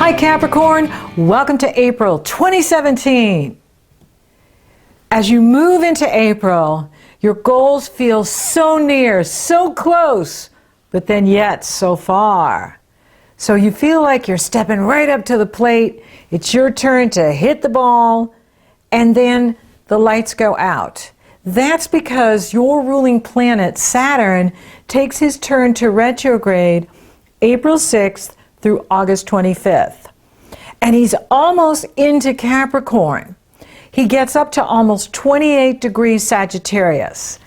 Hi Capricorn, welcome to April 2017. As you move into April, your goals feel so near, so close, but then yet so far. So you feel like you're stepping right up to the plate, it's your turn to hit the ball, and then the lights go out. That's because your ruling planet, Saturn, takes his turn to retrograde April 6th through August 25th. And he's almost into Capricorn. He gets up to almost 28 degrees Sagittarius.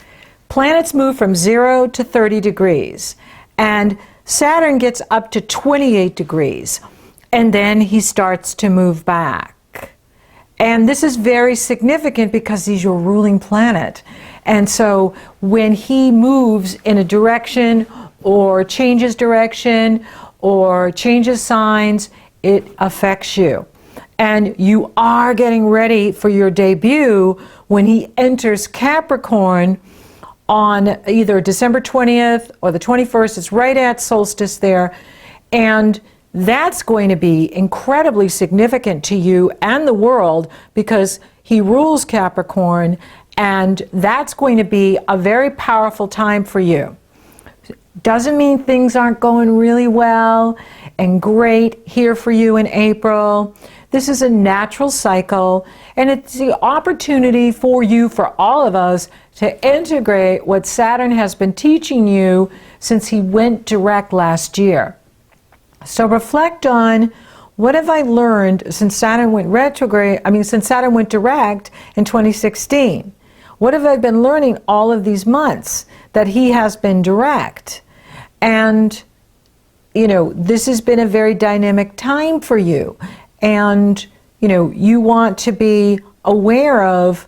Planets move from 0 to 30 degrees. And Saturn gets up to 28 degrees. And then he starts to move back. And this is very significant because he's your ruling planet. And so when he moves in a direction or changes direction or changes signs, it affects you. And you are getting ready for your debut when he enters Capricorn on either December 20th or the 21st. It's right at solstice there. And that's going to be incredibly significant to you and the world because he rules Capricorn, and that's going to be a very powerful time for you. Doesn't mean things aren't going really well and great here for you in April. This is a natural cycle, and it's the opportunity for you, for all of us, to integrate what Saturn has been teaching you since he went direct last year. So reflect on, what have I learned since Saturn went retrograde, since Saturn went direct in 2016? What have I been learning all of these months that he has been direct? And, this has been a very dynamic time for you. And, you want to be aware of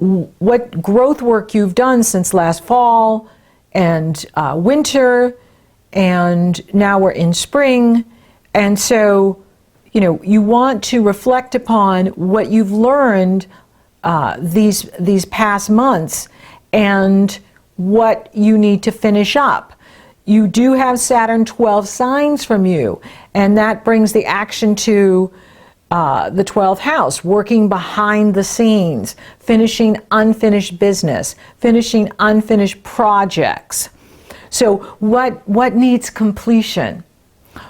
what growth work you've done since last fall and winter, and now we're in spring. And so, you want to reflect upon what you've learned these past months and what you need to finish up. You do have Saturn 12 signs from you, and that brings the action to the 12th house, working behind the scenes, finishing unfinished business, finishing unfinished projects. So what needs completion?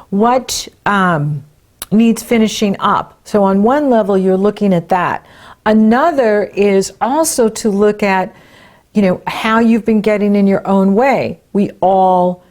What needs finishing up? So on one level, you're looking at that. Another is also to look at, how you've been getting in your own way. We all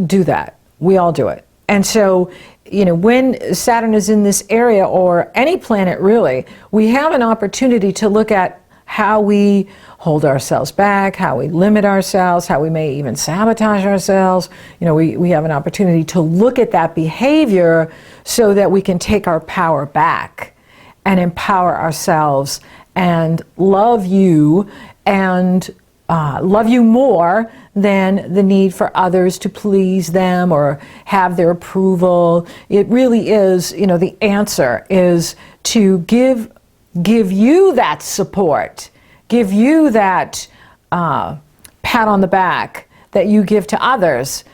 do that. We all do it. And so, when Saturn is in this area, or any planet really, we have an opportunity to look at how we hold ourselves back, how we limit ourselves, how we may even sabotage ourselves. We have an opportunity to look at that behavior so that we can take our power back and empower ourselves and love you, and love you more than the need for others to please them or have their approval. It really is, the answer is to give you that support, give you that pat on the back that you give to others.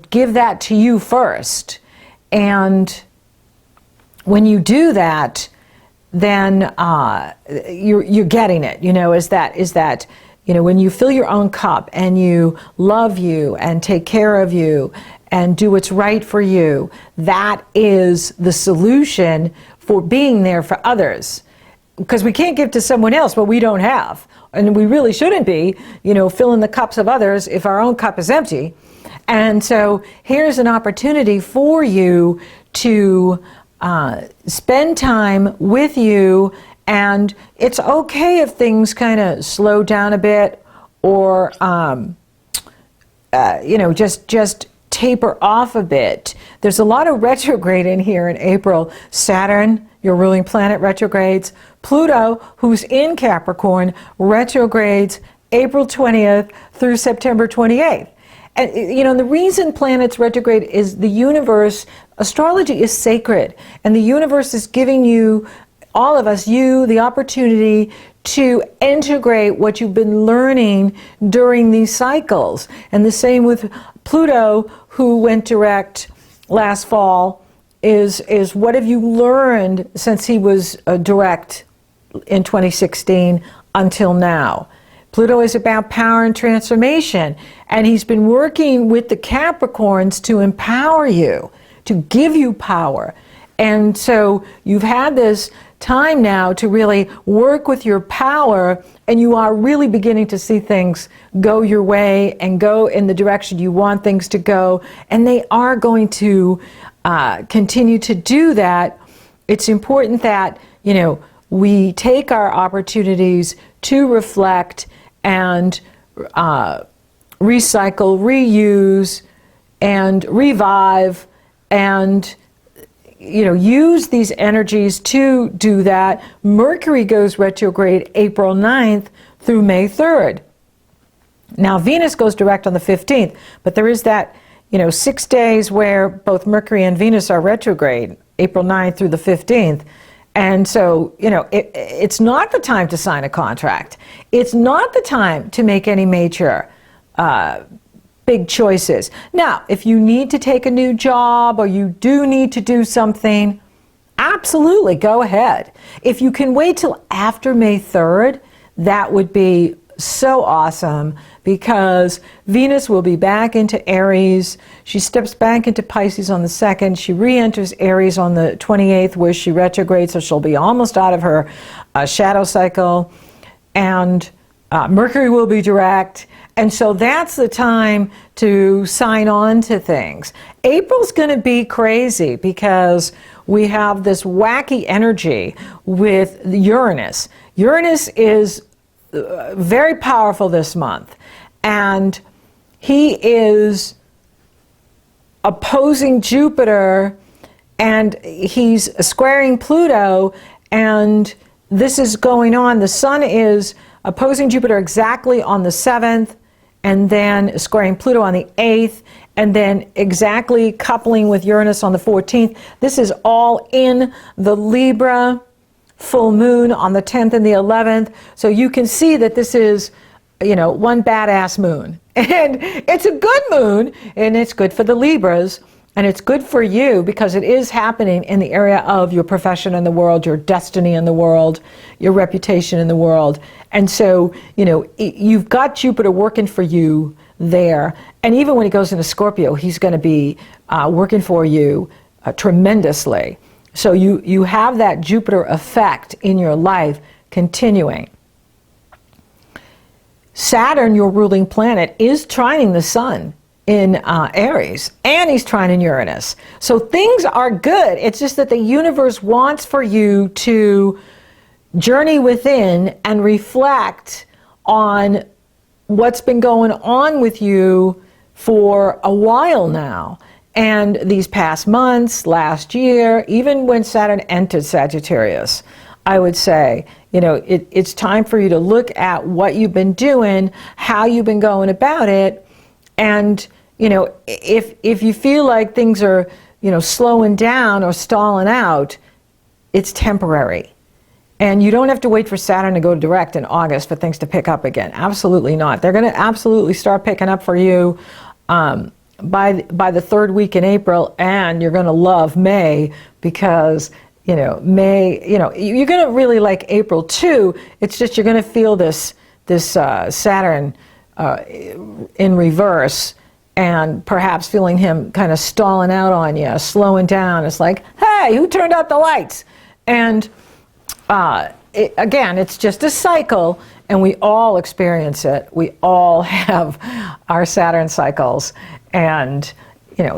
Give that to you first. And when you do that, then you're getting it. Is that when you fill your own cup and you love you and take care of you and do what's right for you, that is the solution for being there for others. Because we can't give to someone else what we don't have. And we really shouldn't be, filling the cups of others if our own cup is empty. And so here's an opportunity for you to spend time with you. And it's okay if things kind of slow down a bit, or, just taper off a bit. There's a lot of retrograde in here in April. Saturn, your ruling planet, retrogrades. Pluto, who's in Capricorn, retrogrades April 20th through September 28th. And, the reason planets retrograde is the universe, astrology is sacred, and the universe is giving you, all of us, the opportunity to integrate what you've been learning during these cycles. And the same with Pluto, who went direct last fall is what have you learned since he was direct in 2016 until now? Pluto is about power and transformation, and he's been working with the Capricorns to empower you, to give you power. And so you've had this time now to really work with your power, and you are really beginning to see things go your way and go in the direction you want things to go, and they are going to continue to do that. It's important that, you know, we take our opportunities to reflect and recycle, reuse, and revive, and use these energies to do that. Mercury goes retrograde April 9th through May 3rd. Now Venus goes direct on the 15th, but there is that 6 days where both Mercury and Venus are retrograde, April 9th through the 15th. And so, it's not the time to sign a contract. It's not the time to make any major big choices. Now, if you need to take a new job or you do need to do something, absolutely go ahead. If you can wait till after May 3rd, that would be so awesome, because Venus will be back into Aries. She steps back into Pisces on the 2nd. She re-enters Aries on the 28th, where she retrogrades, so she'll be almost out of her shadow cycle. And Mercury will be direct. And so that's the time to sign on to things. April's going to be crazy because we have this wacky energy with Uranus. Uranus is very powerful this month, and he is opposing Jupiter, and he's squaring Pluto, and this is going on. The Sun is opposing Jupiter exactly on the 7th, and then squaring Pluto on the 8th, and then exactly coupling with Uranus on the 14th. This is all in the Libra full moon on the 10th and the 11th. So you can see that this is, one badass moon. And it's a good moon, and it's good for the Libras, and it's good for you because it is happening in the area of your profession in the world, your destiny in the world, your reputation in the world. And so, you've got Jupiter working for you there. And even when he goes into Scorpio, he's going to be working for you tremendously. So you have that Jupiter effect in your life continuing. Saturn, your ruling planet, is trining the Sun in Aries, and he's trining Uranus. So things are good. It's just that the universe wants for you to journey within and reflect on what's been going on with you for a while now. And these past months, last year, even when Saturn entered Sagittarius, I would say, it's time for you to look at what you've been doing, how you've been going about it. And, if you feel like things are, slowing down or stalling out, it's temporary. And you don't have to wait for Saturn to go direct in August for things to pick up again. Absolutely not. They're going to absolutely start picking up for you by the third week in April, and you're going to love May because, May, you're going to really like April too. It's just you're going to feel this Saturn in reverse, and perhaps feeling him kind of stalling out on you, slowing down. It's like, hey, who turned out the lights? And again, it's just a cycle, and we all experience it. We all have our Saturn cycles, and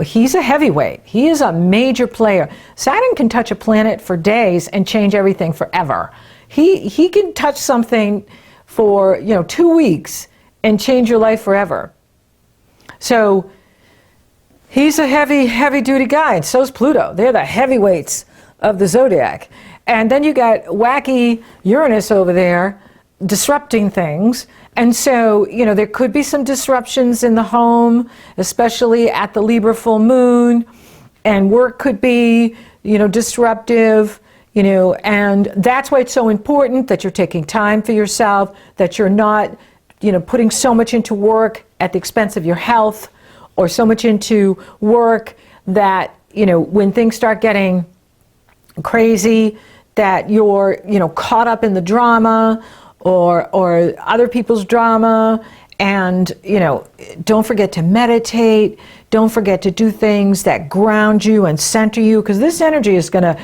he's a heavyweight. He is a major player. Saturn can touch a planet for days and change everything forever. He can touch something for 2 weeks and change your life forever. So he's a heavy duty guy, and so's Pluto. They're the heavyweights of the zodiac. And then you got wacky Uranus over there disrupting things. And so, there could be some disruptions in the home, especially at the Libra full moon, and work could be, disruptive, and that's why it's so important that you're taking time for yourself, that you're not, putting so much into work at the expense of your health, or so much into work that, when things start getting crazy, that you're, caught up in the drama or other people's drama. And, don't forget to meditate. Don't forget to do things that ground you and center you, because this energy is going to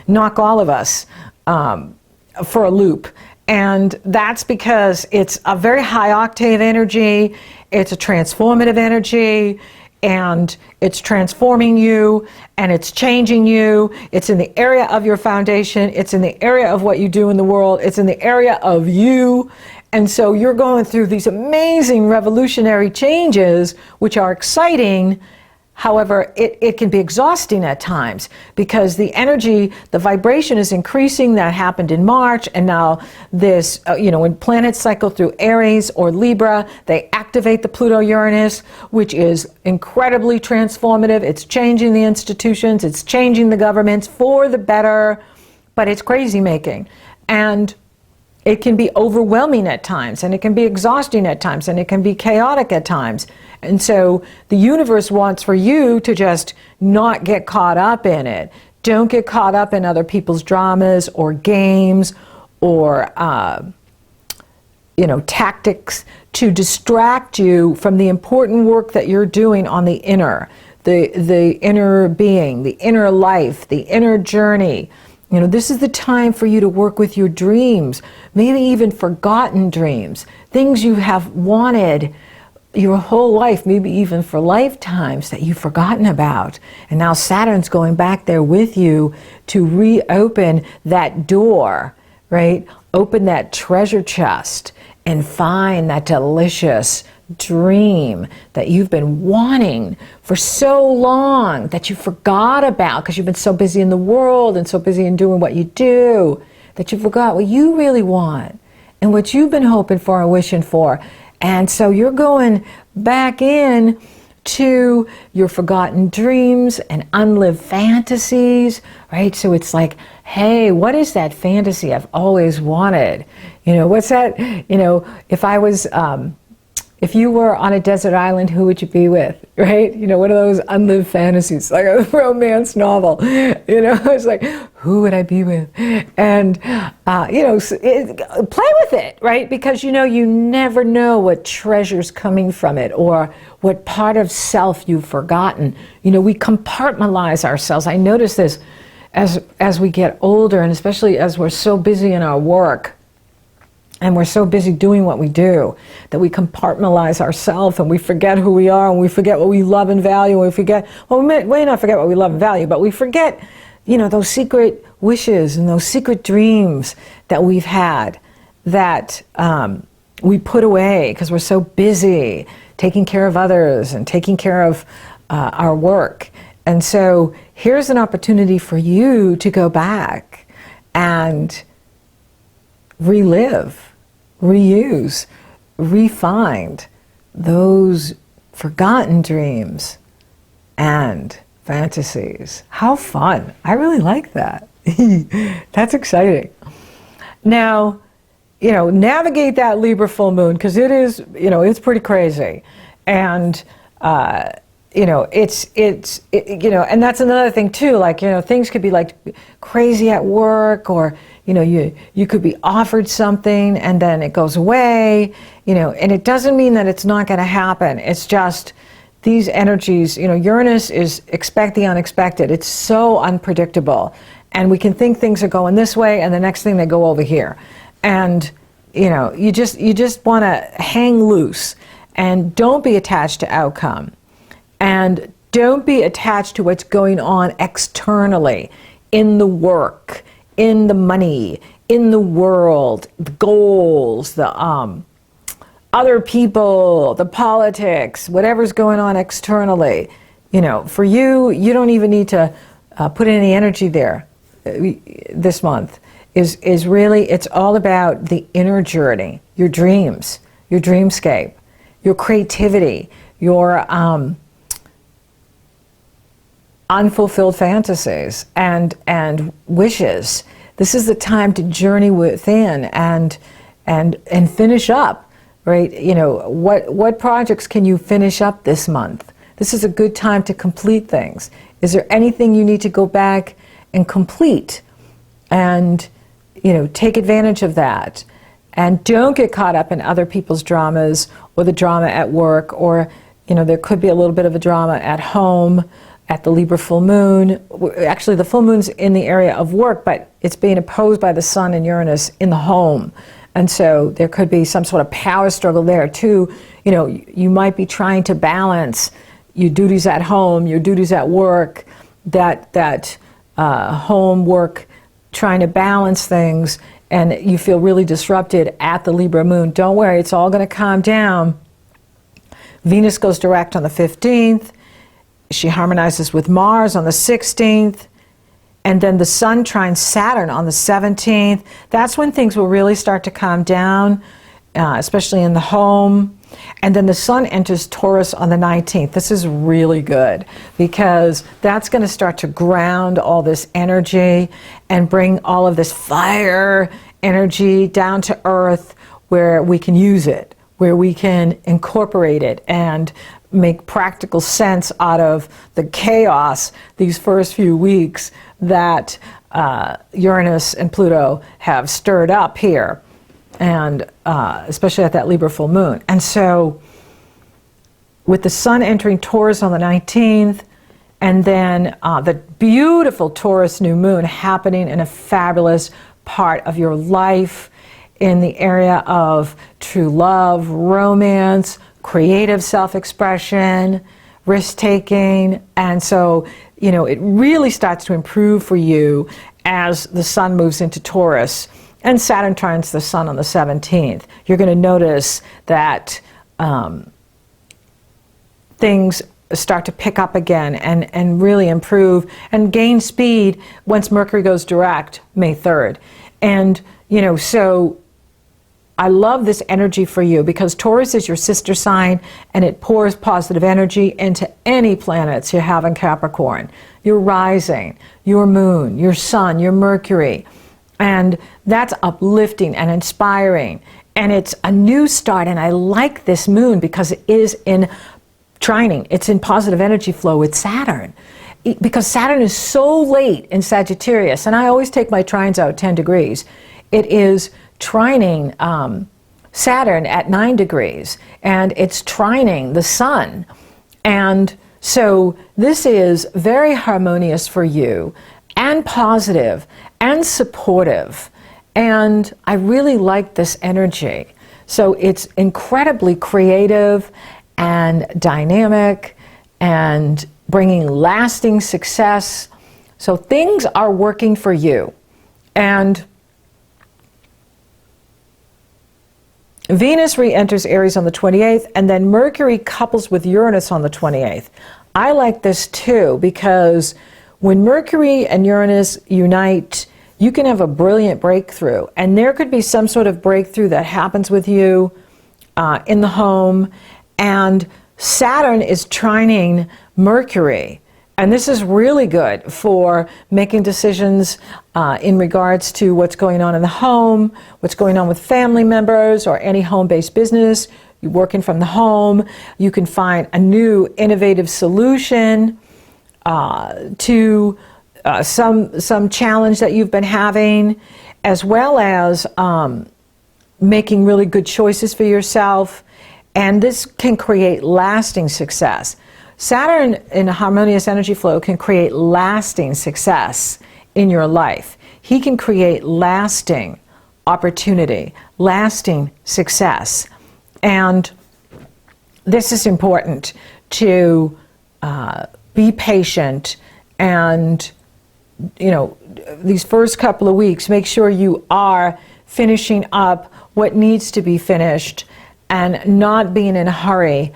knock all of us for a loop. And that's because it's a very high octave energy. It's a transformative energy, and it's transforming you, and it's changing you. It's in the area of your foundation. It's in the area of what you do in the world. It's in the area of you. And so you're going through these amazing revolutionary changes, which are exciting. However, it can be exhausting at times, because the energy, the vibration is increasing. That happened in March, and now this, when planets cycle through Aries or Libra, they activate the Pluto-Uranus, which is incredibly transformative. It's changing the institutions, it's changing the governments for the better, but it's crazy making. And it can be overwhelming at times, and it can be exhausting at times, and it can be chaotic at times. And so the universe wants for you to just not get caught up in it. Don't get caught up in other people's dramas or games or tactics to distract you from the important work that you're doing on the inner, the inner being, the inner life, the inner journey. This is the time for you to work with your dreams, maybe even forgotten dreams, things you have wanted your whole life, maybe even for lifetimes, that you've forgotten about. And now Saturn's going back there with you to reopen that door, right? Open that treasure chest and find that delicious dream that you've been wanting for so long, that you forgot about because you've been so busy in the world and so busy in doing what you do, that you forgot what you really want and what you've been hoping for and wishing for. And so you're going back in to your forgotten dreams and unlived fantasies, right? So it's like, hey, what is that fantasy I've always wanted? What's that? If you were on a desert island, who would you be with, right? One of those unlived fantasies, like a romance novel. It's like, who would I be with? And, play with it, right? Because, you never know what treasure's coming from it or what part of self you've forgotten. We compartmentalize ourselves. I notice this as we get older, and especially as we're so busy in our work. And we're so busy doing what we do that we compartmentalize ourselves, and we forget who we are, and we forget what we love and value, and we forget, we may not forget what we love and value, but we forget, those secret wishes and those secret dreams that we've had that we put away because we're so busy taking care of others and taking care of our work. And so here's an opportunity for you to go back and relive, reuse, refind those forgotten dreams and fantasies. How fun. I really like that. That's exciting. Now, navigate that Libra full moon, because it is, it's pretty crazy. And, and that's another thing too, like, things could be like crazy at work, or, you could be offered something and then it goes away, and it doesn't mean that it's not going to happen. It's just these energies, Uranus is expect the unexpected. It's so unpredictable. And we can think things are going this way, and the next thing they go over here. And, you just want to hang loose, and don't be attached to outcome. And don't be attached to what's going on externally, in the work, in the money, in the world, the goals, the other people, the politics, whatever's going on externally. For you, you don't even need to put any energy there this month. Is really, it's all about the inner journey, your dreams, your dreamscape, your creativity, your unfulfilled fantasies and wishes. This is the time to journey within and finish up, right? What projects can you finish up this month? This is a good time to complete things. Is there anything you need to go back and complete? And, take advantage of that. And don't get caught up in other people's dramas or the drama at work, or, there could be a little bit of a drama at home at the Libra full moon. Actually, the full moon's in the area of work, but it's being opposed by the Sun and Uranus in the home. And so there could be some sort of power struggle there too. You might be trying to balance your duties at home, your duties at work, that home work, trying to balance things, and you feel really disrupted at the Libra moon. Don't worry, it's all going to calm down. Venus goes direct on the 15th. She harmonizes with Mars on the 16th. And then the Sun trines Saturn on the 17th. That's when things will really start to calm down, especially in the home. And then the Sun enters Taurus on the 19th. This is really good because that's going to start to ground all this energy and bring all of this fire energy down to earth where we can use it, where we can incorporate it and make practical sense out of the chaos these first few weeks that Uranus and Pluto have stirred up here, and especially at that Libra full moon. And so with the Sun entering Taurus on the 19th, and then the beautiful Taurus new moon happening in a fabulous part of your life in the area of true love, romance, creative self-expression, risk-taking. And so, it really starts to improve for you as the Sun moves into Taurus and Saturn trines the Sun on the 17th. You're going to notice that things start to pick up again and really improve and gain speed once Mercury goes direct May 3rd. And, so I love this energy for you because Taurus is your sister sign and it pours positive energy into any planets you have in Capricorn. Your rising, your moon, your sun, your Mercury. And that's uplifting and inspiring. And it's a new start. And I like this moon because it is in trining. It's in positive energy flow with Saturn. Because Saturn is so late in Sagittarius. And I always take my trines out 10 degrees. It is trining Saturn at 9 degrees, and it's trining the Sun. And so this is very harmonious for you, and positive, and supportive. And I really like this energy. So it's incredibly creative and dynamic and bringing lasting success. So things are working for you. And Venus re-enters Aries on the 28th, and then Mercury couples with Uranus on the 28th. I like this too because when Mercury and Uranus unite, you can have a brilliant breakthrough. And there could be some sort of breakthrough that happens with you in the home. And Saturn is trining Mercury. And this is really good for making decisions in regards to what's going on in the home, what's going on with family members or any home-based business. You're working from the home. You can find a new innovative solution to some challenge that you've been having, as well as making really good choices for yourself. And this can create lasting success. Saturn in a harmonious energy flow can create lasting success in your life. He can create lasting opportunity, lasting success. And this is important to be patient and, these first couple of weeks, make sure you are finishing up what needs to be finished and not being in a hurry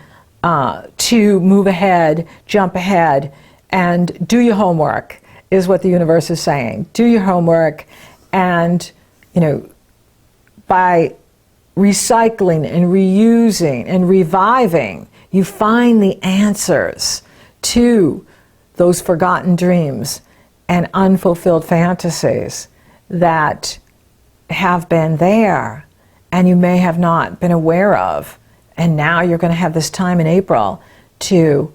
to move ahead, jump ahead, and do your homework, is what the universe is saying. Do your homework, and, by recycling and reusing and reviving, you find the answers to those forgotten dreams and unfulfilled fantasies that have been there and you may have not been aware of. And now you're going to have this time in April to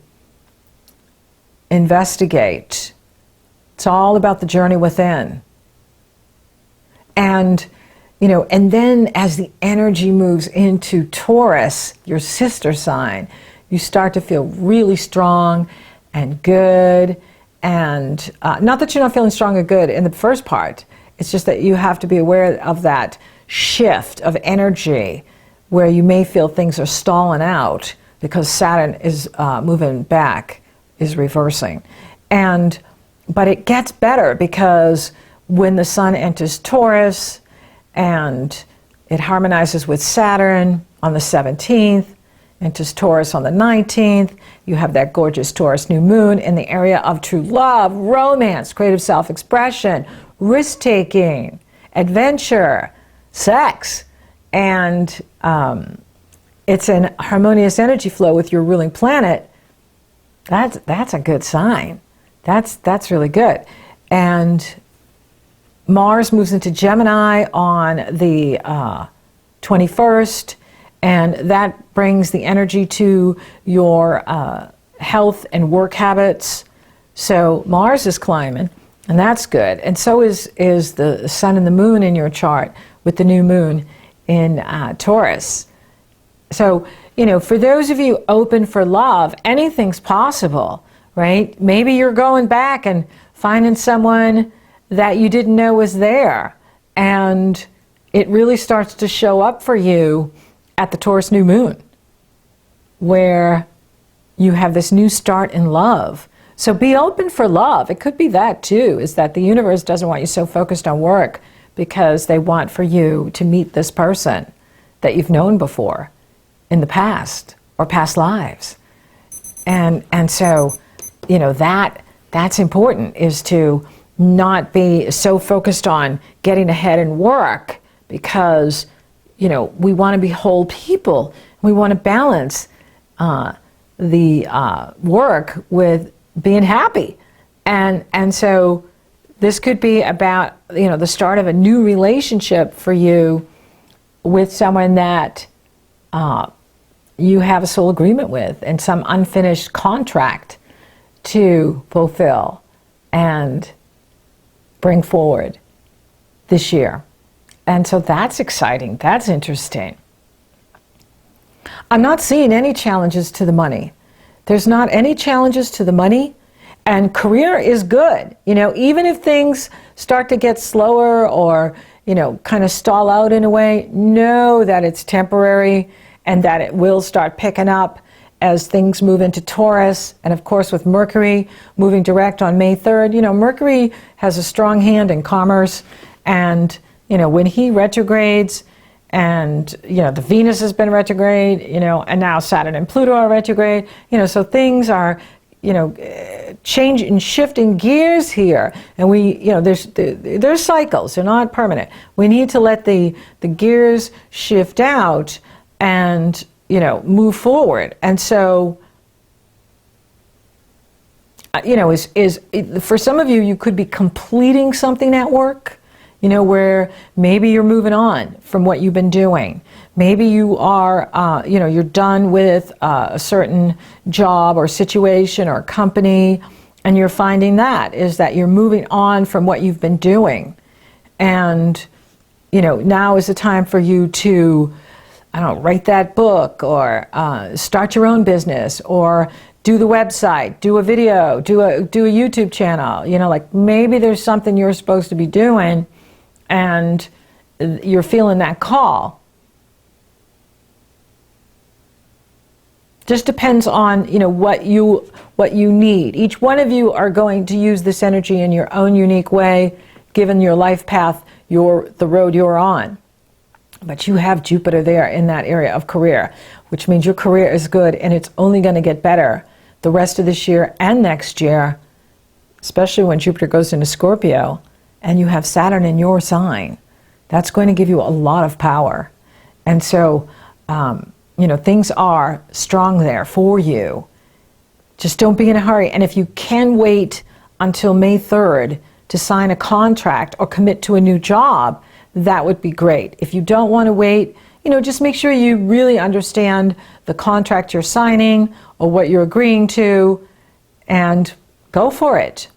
investigate. It's all about the journey within. And, and then as the energy moves into Taurus, your sister sign, you start to feel really strong and good. And not that you're not feeling strong and good in the first part. It's just that you have to be aware of that shift of energy where you may feel things are stalling out because Saturn is moving back, is reversing. But it gets better because when the Sun enters Taurus and it harmonizes with Saturn on the 17th, enters Taurus on the 19th, you have that gorgeous Taurus new moon in the area of true love, romance, creative self-expression, risk-taking, adventure, sex, and it's an harmonious energy flow with your ruling planet. That's a good sign. That's really good. And Mars moves into Gemini on the 21st, and that brings the energy to your health and work habits. So Mars is climbing, and that's good. And so is the Sun and the Moon in your chart with the new moon in Taurus. So, for those of you open for love, anything's possible, right? Maybe you're going back and finding someone that you didn't know was there, and it really starts to show up for you at the Taurus new moon, where you have this new start in love. So be open for love. It could be that too, is that the universe doesn't want you so focused on work because they want for you to meet this person that you've known before in the past or past lives. And so, that's important, is to not be so focused on getting ahead in work because, we want to be whole people. We want to balance the work with being happy. And so this could be about, the start of a new relationship for you with someone that you have a soul agreement with and some unfinished contract to fulfill and bring forward this year. And so that's exciting. That's interesting. I'm not seeing any challenges to the money. There's not any challenges to the money, and career is good. Even if things start to get slower or, kind of stall out in a way, know that it's temporary and that it will start picking up as things move into Taurus. And of course, with Mercury moving direct on May 3rd, Mercury has a strong hand in commerce. And, when he retrogrades, and, the Venus has been retrograde, and now Saturn and Pluto are retrograde, so things are, changing, shifting gears here. And there's cycles, they're not permanent. We need to let the gears shift out and, move forward. And so, for some of you, you could be completing something at work, where maybe you're moving on from what you've been doing. Maybe you are, you're done with a certain job or situation or company, and you're finding that you're moving on from what you've been doing. And, now is the time for you to, write that book or start your own business or do the website, do a video, do a YouTube channel. Maybe there's something you're supposed to be doing and you're feeling that call. Just depends on, what you need. Each one of you are going to use this energy in your own unique way, given your life path, the road you're on. But you have Jupiter there in that area of career, which means your career is good and it's only going to get better the rest of this year and next year, especially when Jupiter goes into Scorpio and you have Saturn in your sign. That's going to give you a lot of power. And so, things are strong there for you. Just don't be in a hurry. And if you can wait until May 3rd to sign a contract or commit to a new job, that would be great. If you don't want to wait, just make sure you really understand the contract you're signing or what you're agreeing to, and Go for it.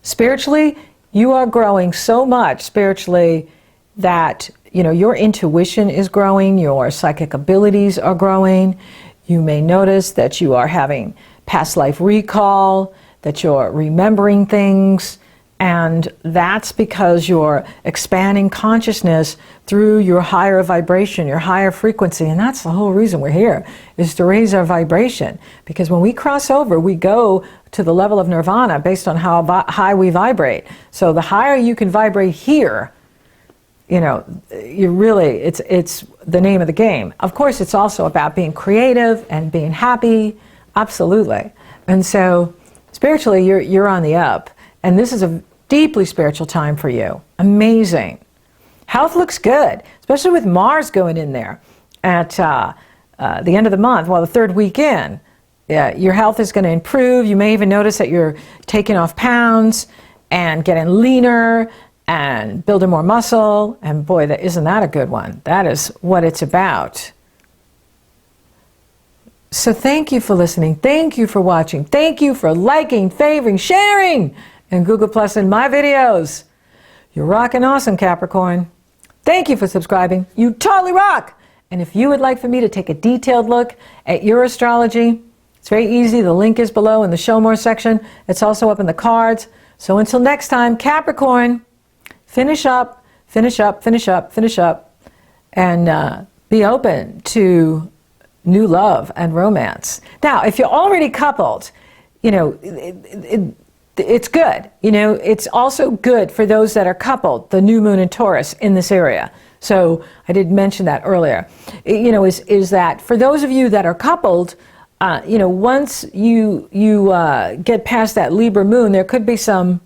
Spiritually, you are growing so much spiritually that, you know, your intuition is growing, your psychic abilities are growing. You may notice that you are having past life recall, that you're remembering things, and that's because you're expanding consciousness through your higher vibration, your higher frequency, and that's the whole reason we're here, is to raise our vibration. Because when we cross over, we go to the level of nirvana based on how high we vibrate. So the higher you can vibrate here, you know, you really, it's the name of the game. Of course, it's also about being creative and being happy, absolutely. And so spiritually, you're on the up. And this is a deeply spiritual time for you. Amazing. Health looks good, especially with Mars going in there at the end of the month, well, the third week in. Your health is going to improve. You may even notice that you're taking off pounds and getting leaner and building more muscle. And boy, isn't that a good one? That is what it's about. So thank you for listening. Thank you for watching. Thank you for liking, favoring, sharing, and Google Plus in my videos. You're rocking awesome, Capricorn. Thank you for subscribing. You totally rock. And if you would like for me to take a detailed look at your astrology, it's very easy. The link is below in the Show More section. It's also up in the cards. So until next time, Capricorn, finish up, finish up, finish up, finish up, and be open to new love and romance. Now, if you're already coupled, you know, it's good. You know, it's also good for those that are coupled, the new moon in Taurus in this area. So I did mention that earlier. You know, is that for those of you that are coupled, you know, once you get past that Libra moon, there could be some,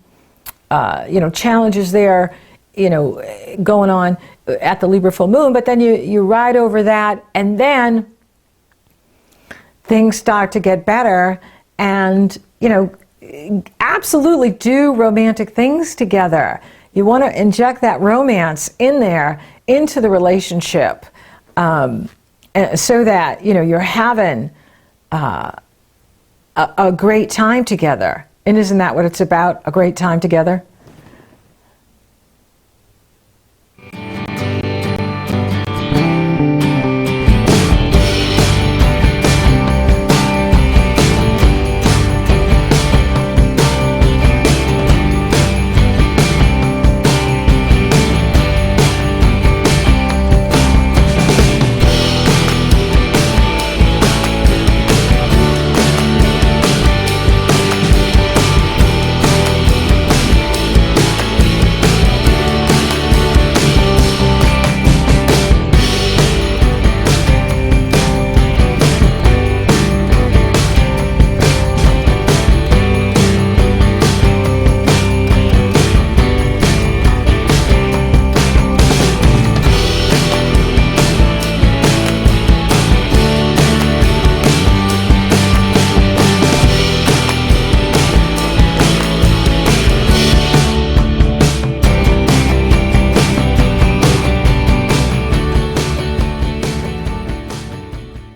you know, challenges there, you know, going on at the Libra full moon, but then you ride over that, and then things start to get better, and, you know, absolutely do romantic things together. You want to inject that romance in there, into the relationship, so that, you know, you're having a great time together. And isn't that what it's about? A great time together?